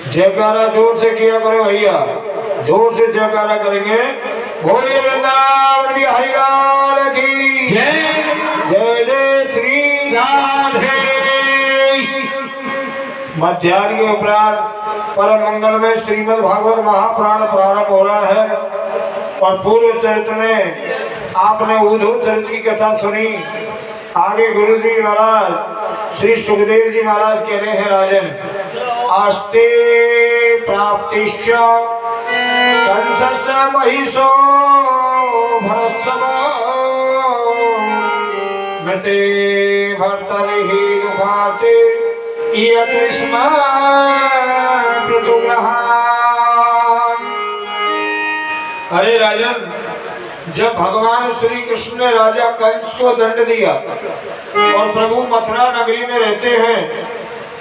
जयकारा जोर से किया करो भैया, जोर से जयकारा करेंगे। बोलिए वृंदावन बिहारी लाल की जय, जय जय श्री राधे। मध्याह्न के उपरांत परम मंगल में श्रीमद् भागवत महापुराण प्रारंभ हो रहा है और पूर्व चरित्र में आपने उद्धव चरित्र की कथा सुनी। आगे गुरु जी महाराज श्री सुखदेव जी महाराज कह रहे हैं, राजन आस्ते प्राप्तिश्च कंसस्य महिषो भरस्व मृते भर्तरिहि दुःखार्ते इयत्स्म पृथुग्रहान्। अरे राजन, जब भगवान श्री कृष्ण ने राजा कंस को दंड दिया और प्रभु मथुरा नगरी में रहते हैं,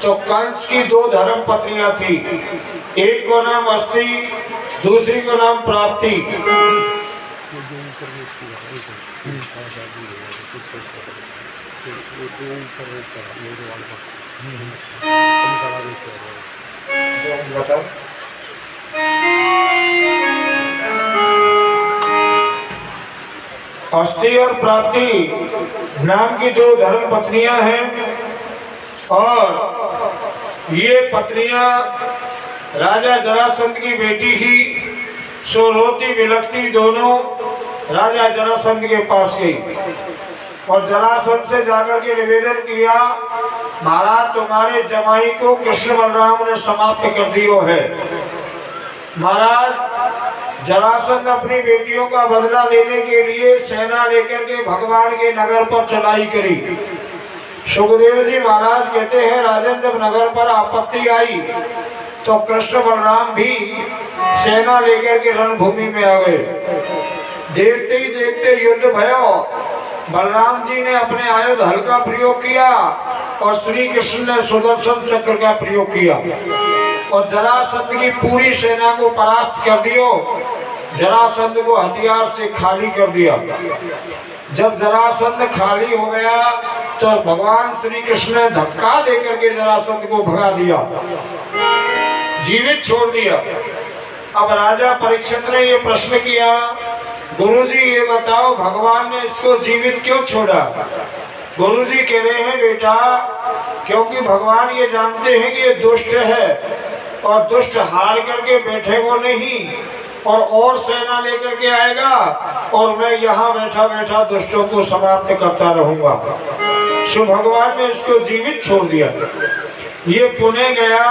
तो कंस की दो धर्म पत्नियां थी। एक को नाम अस्ति, दूसरी को नाम प्राप्ति। बताओ, अस्ति और प्राप्ति नाम की दो धर्म पत्नियां हैं और ये पत्नियां राजा जरासंध की बेटी ही। सो रोती विलखती दोनों राजा जरासंध के पास गई और जरासंध से जाकर के निवेदन किया, महाराज तुम्हारे जमाई को कृष्ण बलराम ने समाप्त कर दिया है। महाराज जरासंध अपनी बेटियों का बदला लेने के लिए सेना लेकर के भगवान के नगर पर चढ़ाई करी। सुखदेव जी महाराज कहते हैं, राजन जब नगर पर आपत्ति आई तो कृष्ण बलराम भी सेना लेकर के रणभूमि में आ गए। देखते ही देखते युद्ध भयो। बलराम जी ने अपने आयुध हल्का प्रयोग किया और श्री कृष्ण ने सुदर्शन चक्र का प्रयोग किया और जरासंध की पूरी सेना को परास्त कर दियो। जरासंध को हथियार से खाली कर दिया। जब जरासंध खाली हो गया तो भगवान श्री कृष्ण ने धक्का देकर के जरासंध को भगा दिया, जीवित छोड़ दिया। अब राजा परीक्षित ने ये प्रश्न किया, गुरुजी ये बताओ भगवान ने इसको जीवित क्यों छोड़ा? गुरुजी कह रहे हैं, बेटा क्योंकि भगवान ये जानते हैं कि ये दुष्ट है और दुष्ट हार करके बैठे वो नहीं और सेना लेकर के आएगा और मैं यहाँ बैठा बैठा दुष्टों को समाप्त करता रहूंगा। सो भगवान ने इसको जीवित छोड़ दिया। ये पुणे गया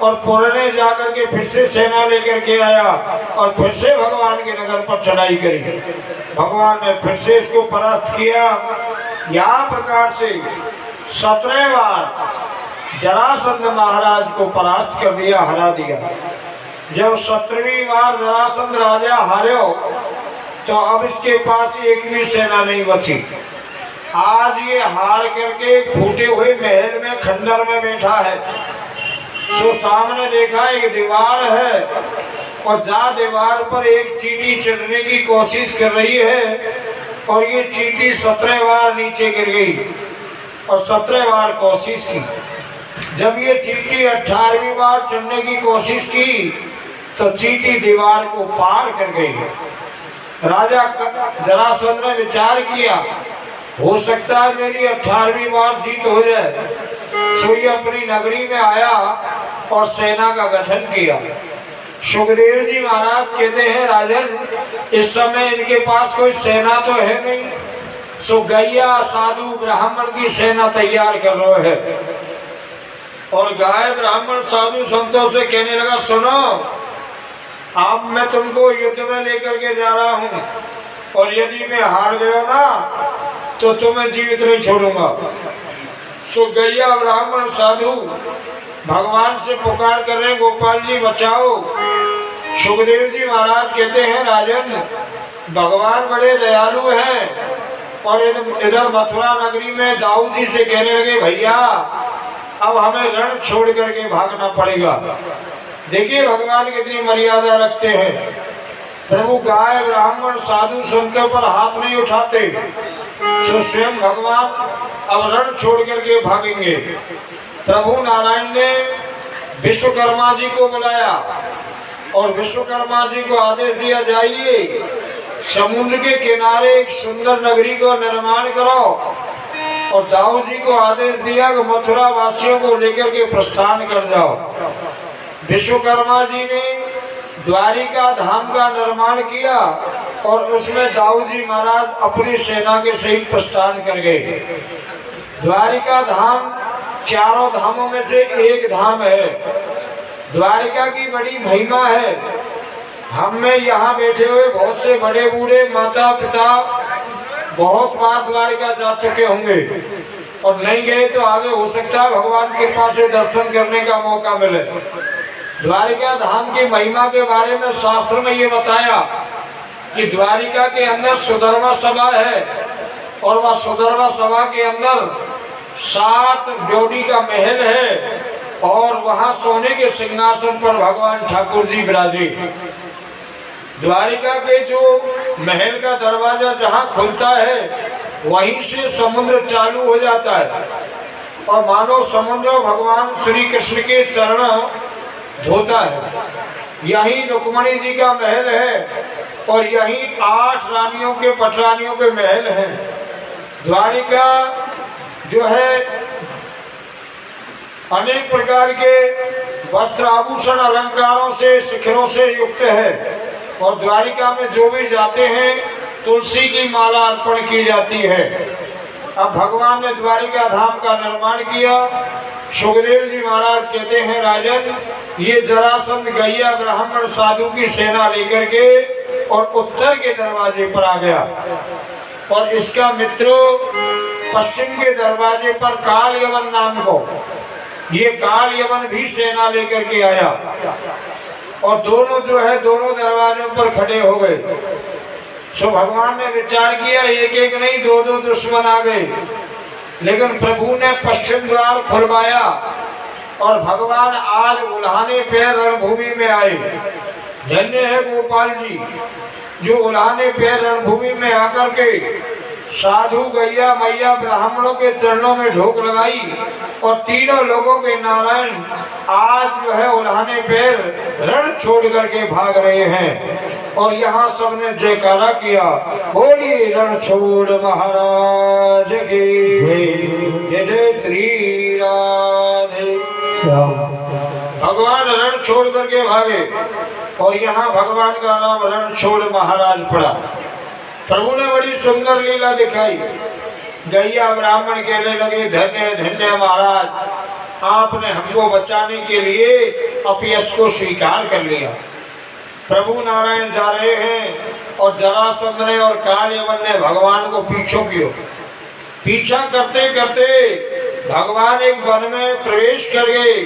और पुणे जाकर के फिर से सेना लेकर के आया और फिर से भगवान के नगर पर चढ़ाई करी। भगवान ने फिर से इसको परास्त किया। यहाँ प्रकार से 17 बार जरासंध महाराज को परास्त कर दिया, हरा दिया। जब 17वीं बार जरासंध राजा हारे तो अब इसके पास एक भी सेना नहीं बची। आज ये हार करके फूटे हुए महल में खंडर में बैठा है। सो सामने देखा एक दीवार है और जहाँ दीवार पर एक चींटी चढ़ने की कोशिश कर रही है और ये चींटी 17 बार नीचे गिर गई और 17 बार कोशिश की। जब ये चींटी 18वीं बार चढ़ने की कोशिश की तो चींटी दीवार को पार कर गई। राजा जरासंध ने विचार किया, हो सकता है मेरी 18वीं बार जीत हो जाए। सो ये अपनी नगरी में आया और सेना का गठन किया। सुखदेव जी महाराज कहते हैं, राजन इस समय इनके पास कोई सेना तो है नहीं। सो गैया साधु ब्राह्मण की सेना तैयार कर रहे हैं और गाय ब्राह्मण साधु संतों से कहने लगा, सुनो अब मैं तुमको युद्ध में लेकर के जा रहा हूँ और यदि मैं हार गया ना तो तुम्हें जीवित नहीं छोड़ूंगा। सो गैया ब्राह्मण साधु भगवान से पुकार कर रहे, गोपाल जी बचाओ। सुखदेव जी महाराज कहते हैं, राजन भगवान बड़े दयालु हैं और इधर मथुरा नगरी में दाऊ जी से कहने लगे, भैया अब हमें रण छोड़ करके भागना पड़ेगा। देखिए भगवान कितनी मर्यादा रखते हैं। प्रभु गाय ब्राह्मण साधु संतों पर हाथ नहीं उठाते। सो स्वयं भगवान अब रण छोड़ करके भागेंगे। प्रभु नारायण ने विश्वकर्मा जी को बुलाया और विश्वकर्मा जी को आदेश दिया, जाइए समुद्र के किनारे एक सुंदर नगरी को निर्माण करो। और दाऊ जी को आदेश दिया कि मथुरा वासियों को लेकर के प्रस्थान कर जाओ। विश्वकर्मा जी ने द्वारिका धाम का निर्माण किया और उसमें दाऊ जी महाराज अपनी सेना के सहित प्रस्थान कर गए। द्वारिका धाम चारों धामों में से एक धाम है। द्वारिका की बड़ी महिमा है। हम में यहाँ बैठे हुए बहुत से बड़े बूढ़े माता पिता बहुत बार द्वारिका जा चुके होंगे और नहीं गए तो आगे हो सकता है भगवान की कृपा से दर्शन करने का मौका मिले। द्वारिका धाम की महिमा के बारे में शास्त्र में ये बताया कि द्वारिका के अंदर सुधर्मा सभा है और वह सुधर्मा सभा के अंदर 7 जोड़ी का महल है और वहां सोने के सिंहासन पर भगवान ठाकुर जी विराजे। द्वारिका के जो महल का दरवाजा जहां खुलता है वहीं से समुद्र चालू हो जाता है और मानो समुद्र भगवान श्री कृष्ण के चरण धोता है। यहीं रुक्मणी जी का महल है और यहीं 8 रानियों के पटरानियों के महल हैं। द्वारिका जो है अनेक प्रकार के वस्त्र आभूषण अलंकारों से शिखरों से युक्त है और द्वारिका में जो भी जाते हैं तुलसी की माला अर्पण की जाती है। अब भगवान ने द्वारिका धाम का निर्माण किया। सुखदेव जी महाराज कहते हैं, राजन ये जरासंध गैया ब्राह्मण साधु की सेना लेकर के और उत्तर के दरवाजे पर आ गया और इसका मित्र पश्चिम के दरवाजे पर काल यवन नाम को ये काल यवन भी सेना लेकर के आया और दोनों जो है दोनों दरवाजों पर खड़े हो गए। सो भगवान ने विचार किया एक एक नहीं 2-2 दुश्मन आ गए, लेकिन प्रभु ने पश्चिम द्वार खुलवाया और भगवान आज उल्हाने पैर रणभूमि में आए। धन्य है गोपाल जी जो उल्हाने पैर रणभूमि में आकर के साधु गैया मैया ब्राह्मणों के चरणों में ढोक लगाई और तीनों लोगों के नारायण आज जो है उल्हाने पैर रण छोड़ करके भाग रहे हैं और यहाँ सबने जयकारा किया, बोलिए रण छोड़ महाराज की जय जय श्री राधे। भगवान रण छोड़ करके भागे और यहाँ भगवान का नाम रण छोड़ महाराज पड़ा। प्रभु ने बड़ी सुंदर लीला दिखाई। गैया ब्राह्मण कहने लगे, धन्य धन्य महाराज, आपने हमको बचाने के लिए अपयश को स्वीकार कर लिया। प्रभु नारायण जा रहे हैं और जरासंध ने और काल यवन ने भगवान को पीछा करते करते भगवान एक वन में प्रवेश कर गए।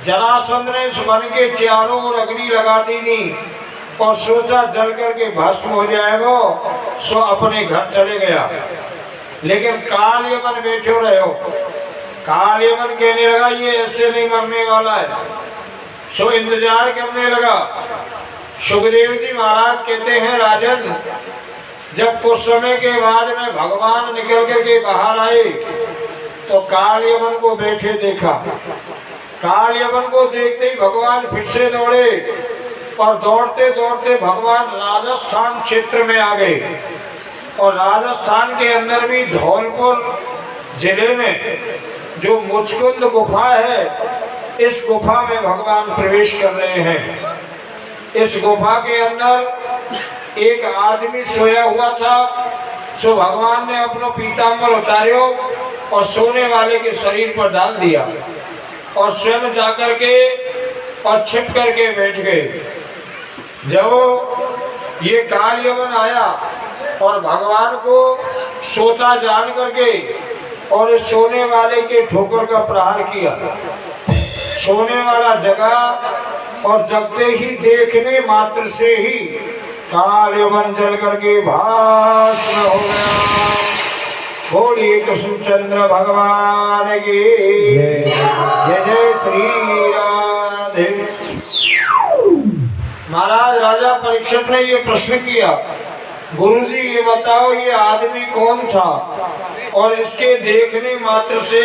जरासंध ने इस वन के चारों ओर अग्नि लगा दी नहीं और सोचा जल करके भस्म हो जाएगा, सो अपने घर चले गया। लेकिन काल यवन बैठे रहे हो। काल यवन कहने लगा ये ऐसे नहीं मरने वाला है, सो इंतजार करने लगा। सुखदेव जी महाराज कहते हैं, राजन जब कुछ समय के बाद में भगवान निकल करके बाहर आए तो काल यवन को बैठे देखा। काल यवन को देखते ही भगवान फिर से दौड़े और दौड़ते दौड़ते भगवान राजस्थान क्षेत्र में आ गए और राजस्थान के अंदर भी धौलपुर जिले में जो मुचकुंद गुफा है, इस गुफा में भगवान प्रवेश कर रहे हैं। इस गुफा के अंदर एक आदमी सोया हुआ था, सो भगवान ने अपना पीताम्बर उतारियो और सोने वाले के शरीर पर डाल दिया और स्वयं जाकर के और छिप करके बैठ गए। जब ये काल यवन आया और भगवान को सोता जान करके और इस सोने वाले के ठोकर का प्रहार किया, सोने वाला जगा और जगते ही देखने मात्र से ही काल यवन जल करके भस्म हो गया। बोलिए कृष्णचंद्र भगवान की जय जय श्री राधे। महाराज राजा परीक्षित ने ये प्रश्न किया, गुरुजी ये बताओ ये आदमी कौन था और इसके देखने मात्र से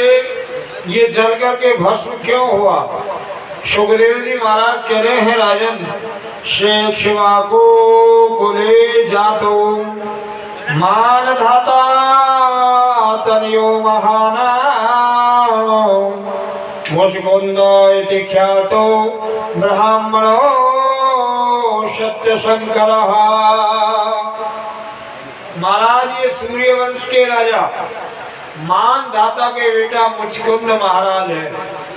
ये जल करके भस्म क्यों हुआ? सुखदेव जी महाराज कह रहे हैं राजन, शेख शिवा को कुले जातो मान धाता तनयो महाना मुचकुंद इति ख्यातो ब्राह्मणो सत्य शंकर। महाराज ये सूर्यवंश के राजा मान दाता के बेटा मुचकुंद महाराज है।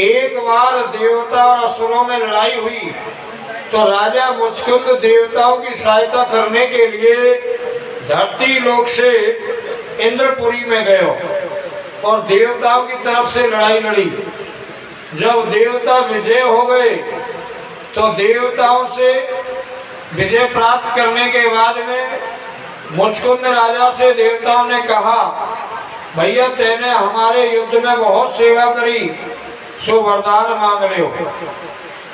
एक बार देवता और असुरों में लड़ाई हुई तो राजा मुचकुंद देवताओं की सहायता करने के लिए धरती लोक से इंद्रपुरी में गए और देवताओं की तरफ से लड़ाई लड़ी। जब देवता विजय हो गए तो देवताओं से विजय प्राप्त करने के बाद में मुचकुंद राजा से देवताओं ने कहा, भैया तेने हमारे युद्ध में बहुत सेवा करी, सो वरदान मांग लो।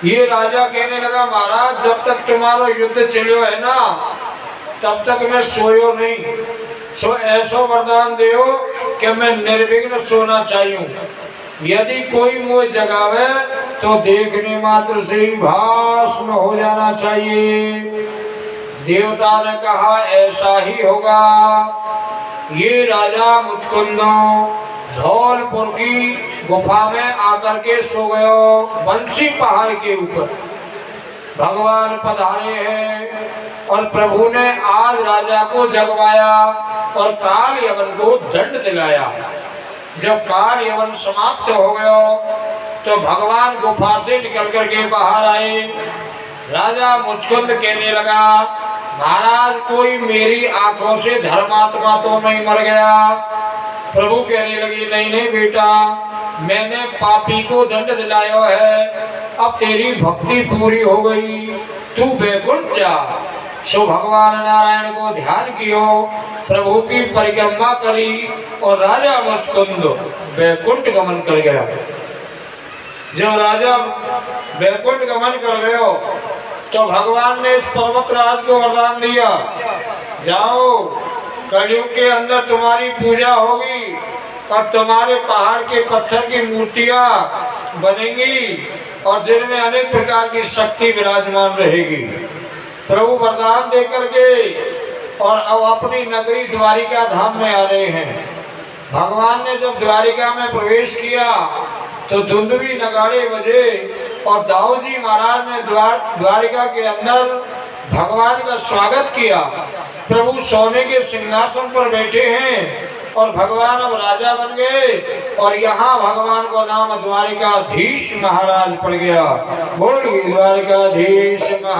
ये राजा कहने लगा, महाराज जब तक तुम्हारा युद्ध चलो है ना तब तक मैं सोयो नहीं, सो ऐसा वरदान दो कि मैं निर्विघ्न सोना चाहिए। यदि कोई मुझे जगावे तो देखने मात्र से ही भस्म हो जाना चाहिए। देवता ने कहा ऐसा ही होगा। ये राजा मुचकुंद धौलपुर की गुफा में आकर के सो गयो। बंसी पहाड़ के ऊपर भगवान पधारे हैं और प्रभु ने आज राजा को जगवाया और काल यवन को दंड दिलाया। जब काल यवन समाप्त हो गया तो भगवान गुफा से निकल करके बाहर आए। राजा मुचकुंद कहने लगा, महाराज कोई मेरी आंखों से धर्मात्मा तो नहीं मर गया। प्रभु कहने लगी, नहीं नहीं बेटा, मैंने पापी को दंड दिलाया है, अब तेरी भक्ति पूरी हो गई, तू वैकुंठ जा। सो भगवान नारायण को ध्यान कियो, प्रभु की परिक्रमा करी और राजा मुचकुंद वैकुंठ गमन कर गया। जब राजा वैकुंठ गमन कर गयो तो भगवान ने इस पर्वतराज को वरदान दिया, जाओ कलयुग के अंदर तुम्हारी पूजा होगी और तुम्हारे पहाड़ के पत्थर की मूर्तियां बनेंगी और जिनमें अनेक प्रकार की शक्ति विराजमान रहेगी। प्रभु वरदान दे करके और अब अपनी नगरी द्वारिका धाम में आ रहे हैं। भगवान ने जब द्वारिका में प्रवेश किया तो धुंधवी नगाड़े बजे और दाऊ जी महाराज ने द्वारिका के अंदर भगवान का स्वागत किया। प्रभु सोने के सिंहासन पर बैठे हैं और भगवान अब राजा बन गए और यहाँ भगवान को नाम द्वारिकाधीश महाराज पड़ गया। बोलिए द्वारिकाधीश महाराज।